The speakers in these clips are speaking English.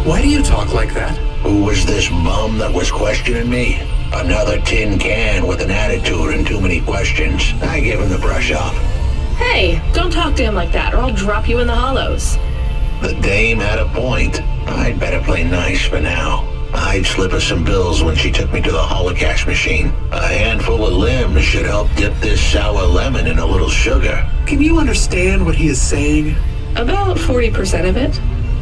Why do you talk like that? Who was this bum that was questioning me? Another tin can with an attitude and too many questions. I gave him the brush off. Hey, don't talk to him like that or I'll drop you in the hollows. The dame had a point. I'd better play nice for now. I'd slip her some bills when she took me to the holocash machine. A handful of limbs should help dip this sour lemon in a little sugar. Can you understand what he is saying? About 40% of it.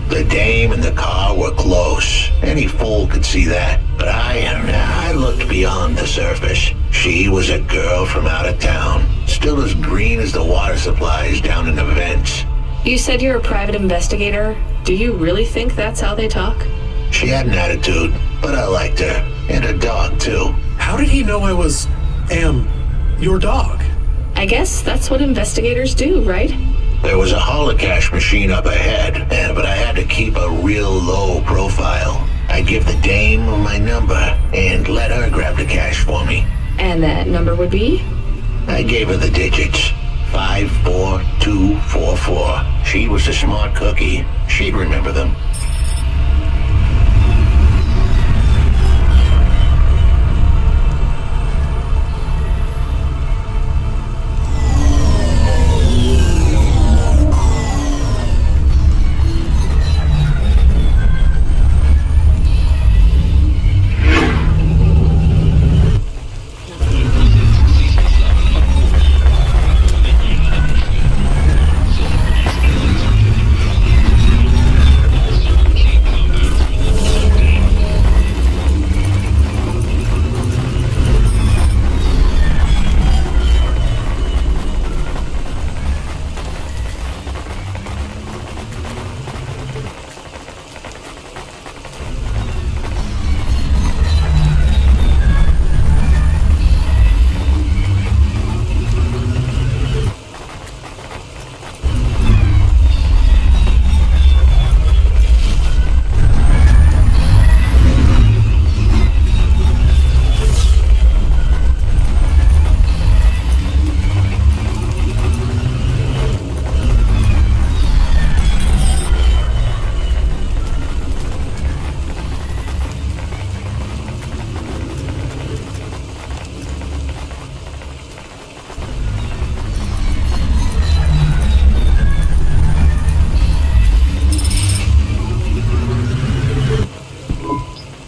The dame and the car were close. Any fool could see that. But I looked beyond the surface. She was a girl from out of town. Still as green as the water supplies down in the vents. You said you're a private investigator. Do you really think that's how they talk? She had an attitude, but I liked her. And a dog, too. How did he know I am your dog? I guess that's what investigators do, right? There was a holocash machine up ahead, but I had to keep a real low profile. I'd give the dame my number and let her grab the cash for me. And that number would be? I gave her the digits. 54244. She was a smart cookie. She'd remember them.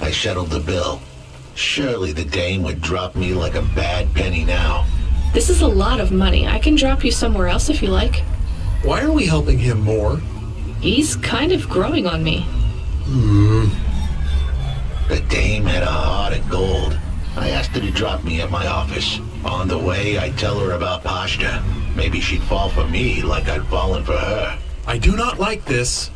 Settled the bill. Surely the dame would drop me like a bad penny now. This is a lot of money. I can drop you somewhere else if you like. Why are we helping him more? He's kind of growing on me. The dame had a heart of gold. I asked her to drop me at my office. On the way, I'd tell her about Pashta. Maybe she'd fall for me like I'd fallen for her. I do not like this.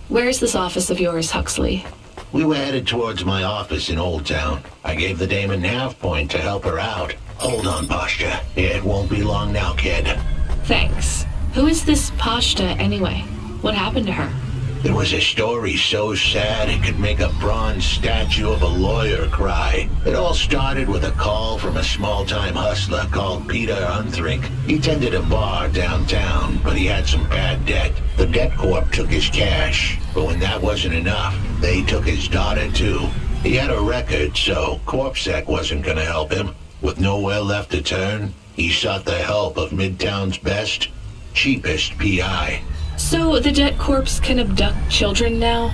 Where's this office of yours, Huxley? We were headed towards my office in Old Town. I gave the dame a nav point to help her out. Hold on, Pashta. It won't be long now, kid. Thanks. Who is this Pashta, anyway? What happened to her? It was a story so sad it could make a bronze statue of a lawyer cry. It all started with a call from a small-time hustler called Peter Unthrink. He tended a bar downtown, but he had some bad debt. The debt corp took his cash, but when that wasn't enough, they took his daughter too. He had a record, so CorpSec wasn't gonna help him. With nowhere left to turn, he sought the help of Midtown's best, cheapest PI. So the debt corpse can abduct children now?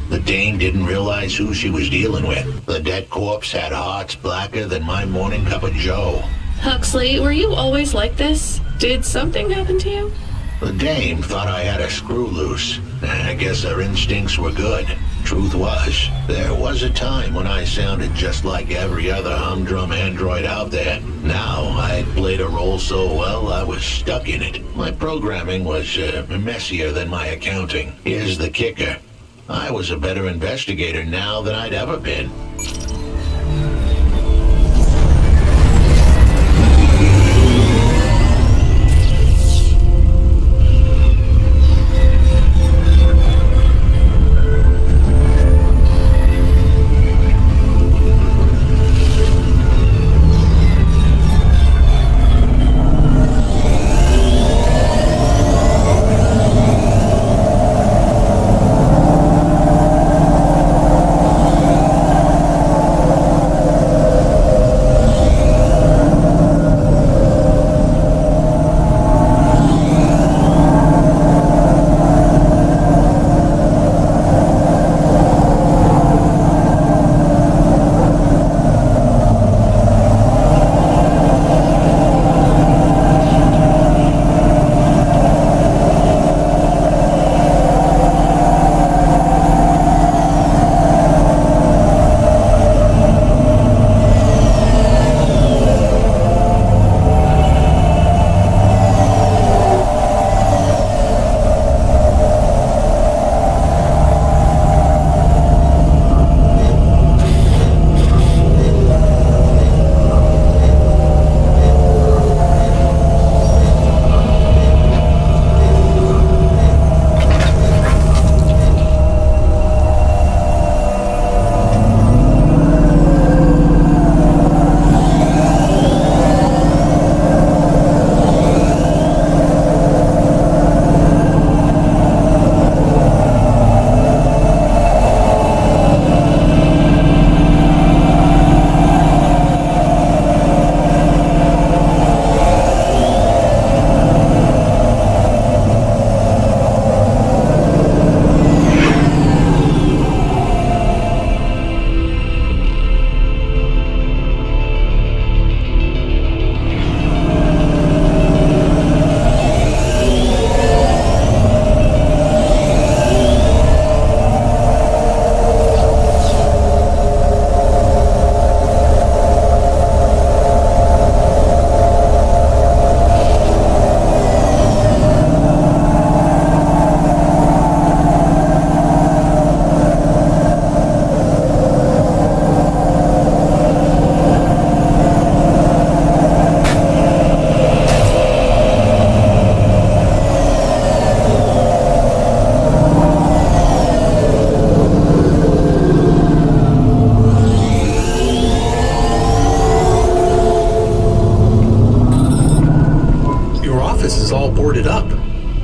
The dame didn't realize who she was dealing with. The dead corpse had hearts blacker than my morning cup of joe. Huxley, were you always like this? Did something happen to you? The dame thought I had a screw loose. I guess her instincts were good. Truth was, there was a time when I sounded just like every other humdrum android out there. Now, I played a role so well I was stuck in it. My programming was messier than my accounting. Here's the kicker. I was a better investigator now than I'd ever been.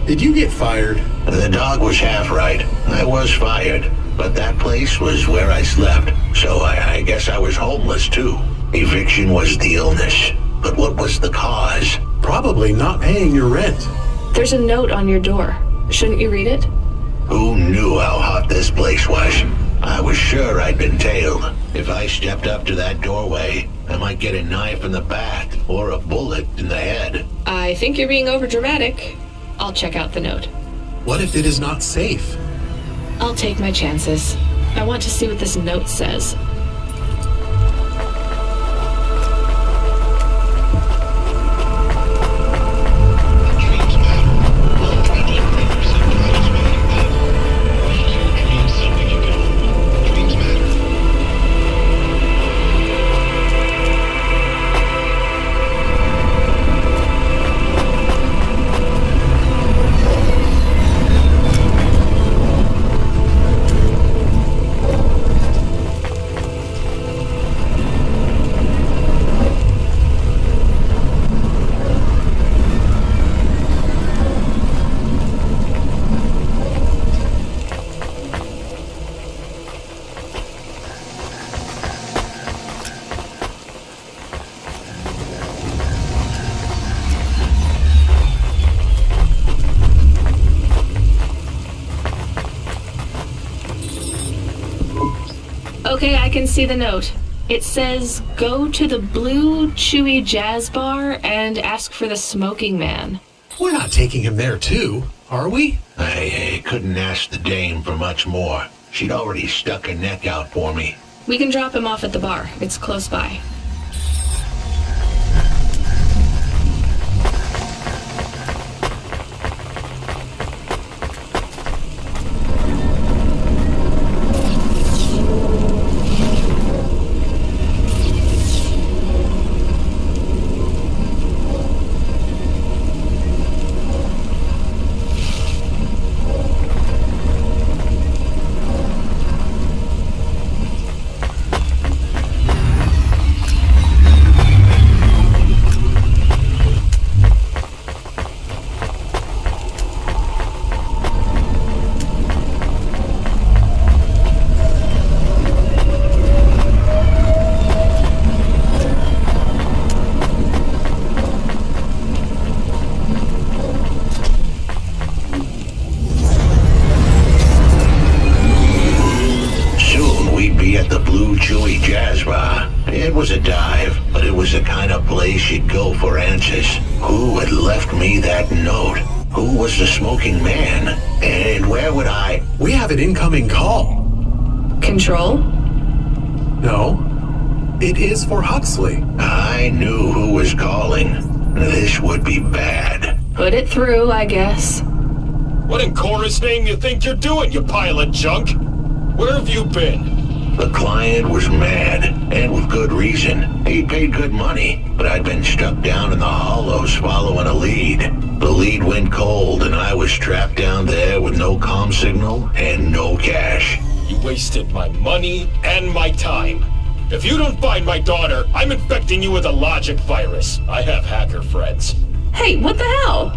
Did you get fired? The dog was half right. I was fired, but that place was where I slept, so I guess I was homeless too. Eviction was the illness, but what was the cause? Probably not paying your rent. There's a note on your door. Shouldn't you read it? Who knew how hot this place was? I was sure I'd been tailed. If I stepped up to that doorway, I might get a knife in the back or a bullet in the head. I think you're being overdramatic. I'll check out the note. What if it is not safe? I'll take my chances. I want to see what this note says. Okay, I can see the note. It says, go to the Blue Chewy Jazz Bar and ask for the smoking man. We're not taking him there too, are we? I couldn't ask the dame for much more. She'd already stuck her neck out for me. We can drop him off at the bar. It's close by. It was a dive, but it was the kind of place you'd go for answers. Who had left me that note? Who was the smoking man? And where would I... We have an incoming call. Control? No. It is for Huxley. I knew who was calling. This would be bad. Put it through, I guess. What in chorus name you think you're doing, you pile of junk? Where have you been? The client was mad, and with good reason. He paid good money, but I'd been stuck down in the hollows following a lead. The lead went cold, and I was trapped down there with no comm signal and no cash. You wasted my money and my time. If you don't find my daughter, I'm infecting you with a logic virus. I have hacker friends. Hey, what the hell?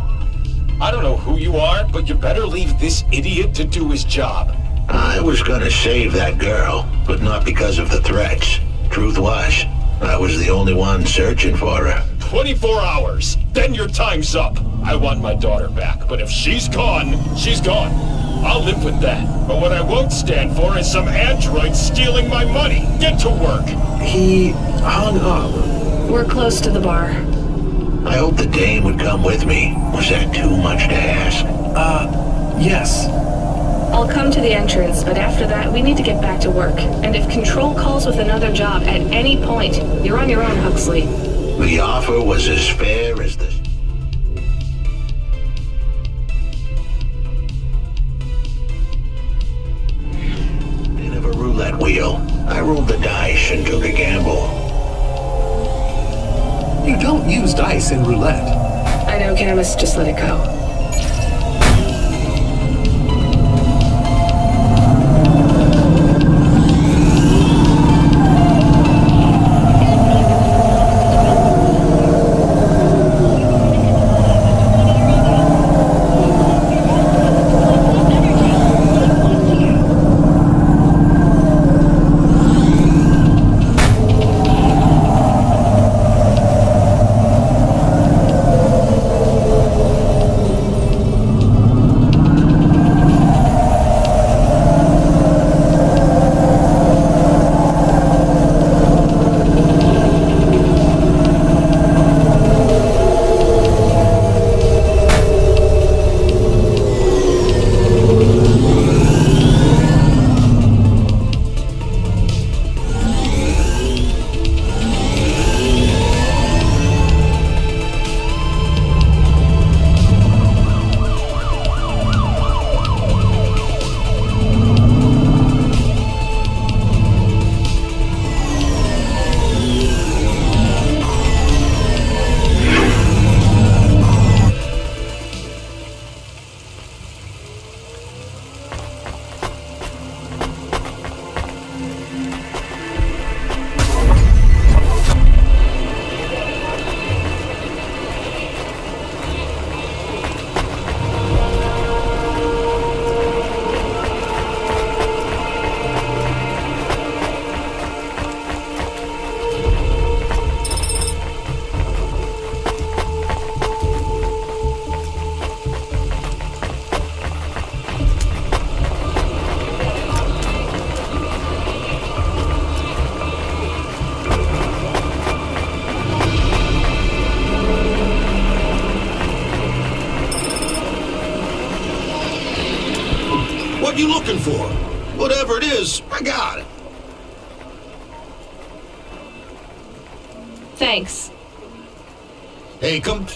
I don't know who you are, but you better leave this idiot to do his job. I was gonna save that girl, but not because of the threats. Truth was, I was the only one searching for her. 24 hours, then your time's up. I want my daughter back, but if she's gone, she's gone. I'll live with that. But what I won't stand for is some android stealing my money. Get to work. He hung up. We're close to the bar. I hope the dame would come with me. Was that too much to ask? Yes. I'll come to the entrance, but after that, we need to get back to work. And if Control calls with another job at any point, you're on your own, Huxley. The offer was as fair as the... Bit of a roulette wheel. I rolled the dice and took a gamble. You don't use dice in roulette. I know, Camus, just let it go. for? Whatever it is, I got it. Thanks. Hey, come